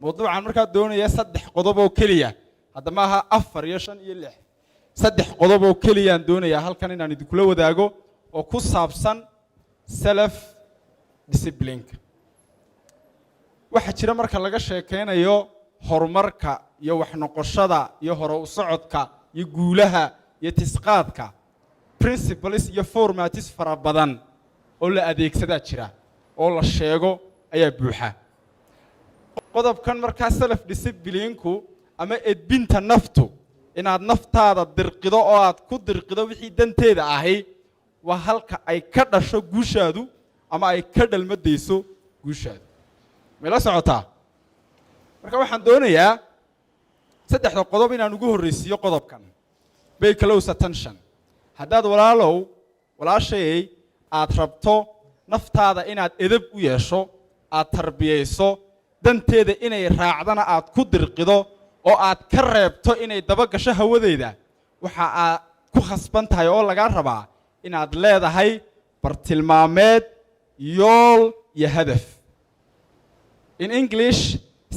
موضوعا marka doonaya saddex qodob oo kaliya hadda ma aha 4 iyo 5 iyo 6 saddex qodob oo kaliya doonaya halkan inaan idinku la wadaago oo ku saabsan self discipline waxa jira marka laga sheekeynayo horumarka iyo wax noqoshada iyo hore u socodka iyo guulaha iyo tisqaadka principles iyo formats fara badan oo la adeegsada jira oo la sheego ayaa buuxa qodobkan marka self discipline ku ama edbinta naftu inaad naftaada dirqido oo aad ku dirqido wixii danteeda ahay waa halka ay ka dhasho guushaadu ama ay ka dhalmadeyso guushaadu meela socotaa marka waxaan doonayaa saddexda qodob inaan ugu horeysiyo qodobkan pay close attention haddaad walaashay aad rabto naftaada inaad edeb u yeesho aad tarbiyeyso danteeda inay raacdana aad ku dirqido oo aad ka reebto inay daba gasho hawadeeda waxa aad ku khasban tahay oo laga rabaa inaad leedahay bartilmaameed yool iyo hadaf in English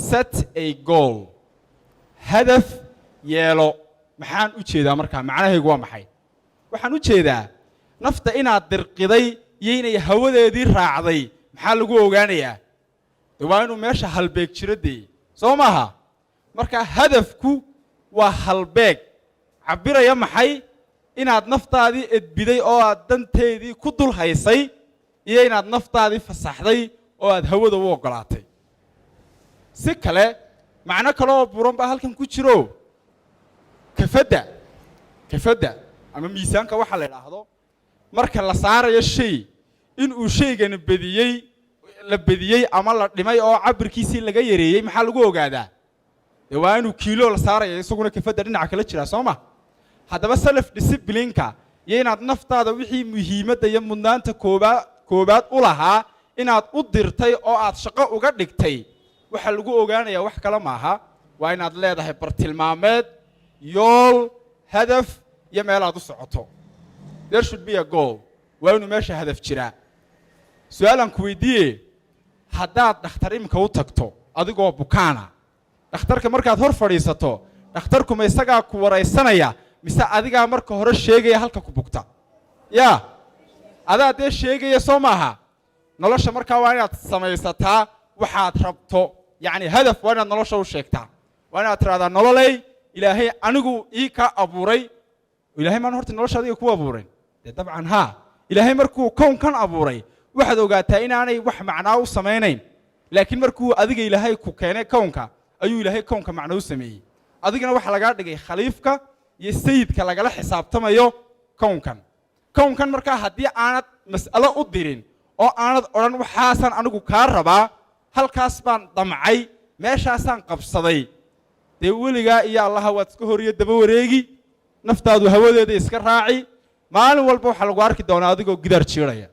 set a goal hadaf yeelo maxaan u jeedaa markaa macnaheedu waa maxay waxaan u jeedaa nafta inaad dirqiday iyo inay hawadeedii raacday maxaa lagu ogaanayaa waa inuu meesha halbeeg jiradii soo maaha marka hadafku waa halbeeg cabiraya maxay inaad naftaadii edbiday oo aad danteedii ku dul haysay iyo inaad naftaadii fasaxday oo aad hawada u ogolaatay si kale macna kale oo buuran baa halkan ku jiro kafada ama miisaanka waxa la yiraahdo marka la saarayo shay in uu shaygan bediyay ama la dhimay oo cabirkiisii laga yareeyay maxaa lagu ogaadaa waa inuu kiilo la saarayo isaguna kafada dhinaca kala jira Soomaa haddaba self discipline ka iyo inaad naftaada wixii muhiimada iyo mudnaanta koobaad u lahaa inaad u dirtay oo aad shaqo uga dhigtay waxa lagu ogaanayaa wax kale maaha waa inaad leedahay bartilmaameed yool hadaf iyo meel aad u socoto there should be a goal waa inuu meesha hadaf jira su'aalan ku weydiiyay haddaad dhakhtar imka u tagto adigoo bukaana dhakhtarka markaad hor fadhiisato dhakhtarku ma isagaa ku wareysanaya mise adigaa marka hore sheegaya halka ku bugta yaa adaa dee sheegaya soo maaha nolosha markaa waa inaad samaysataa waxaad rabto yacni hadaf waa inaad nolosha u sheegtaa waa inaad tiraahdaa nololey ilaahay anigu ii ka abuuray ilaahay maan horta nolosha adiga ku abuuray dee dabcan haa ilaahay markuu kownkan abuuray waxaad ogaataa inaanay wax macnaa u samaynayn laakiin markuu adiga ilaahay ku keenay kownka ayuu ilaahay kownka macno u sameeyey adigana waxa laga dhigay khaliifka iyo sayidka lagala xisaabtamayo kownkan markaa haddii aanad mas'alo u dirin oo aanad odhan waxaasan anigu kaa rabaa halkaas baan damcay meeshaasaan qabsaday dee weligaa iyo allaha waad iska horiyo daba wareegi naftaadu hawadeeda iska raaci maalin walba waxa lagu arki doonaa adigoo gidaar jiiraya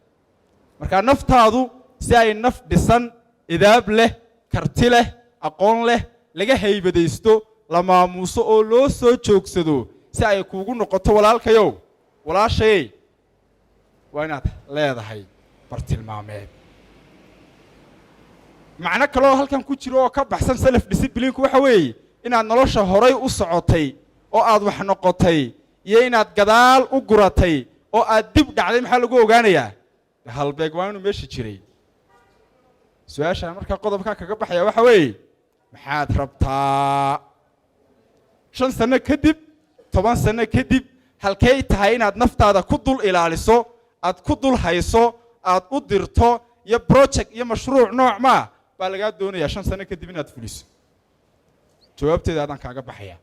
marka naftaadu si ay naf dhisan idaab leh karti leh aqoon leh laga haybadaysto la maamuuso oo loo soo joogsado si ay kuugu noqoto walaalkayow walaashay waa inaad leedahay bartilmaameed macna kale oo halkan ku jiro oo ka baxsan self discipline ku waxa weeye inaad nolosha horay u socotay oo aad wax noqotay iyo inaad gadaal u guratay oo aad dib dhacday maxaa lagu ogaanayaa halbeeg waa inuu meesha jiray su'aasha marka qodobka kaga baxaya waxa weeye maxaad rabtaa 5 sano kadib 10 sano kadib halkay tahay inaad naftaada ku dul ilaaliso aad ku dul hayso aad u dirto iyo project iyo mashruuc nooc ma baa laga doonayaa 5 sano kadib inaad fuliso jawaabteeda adan kaaga baxaya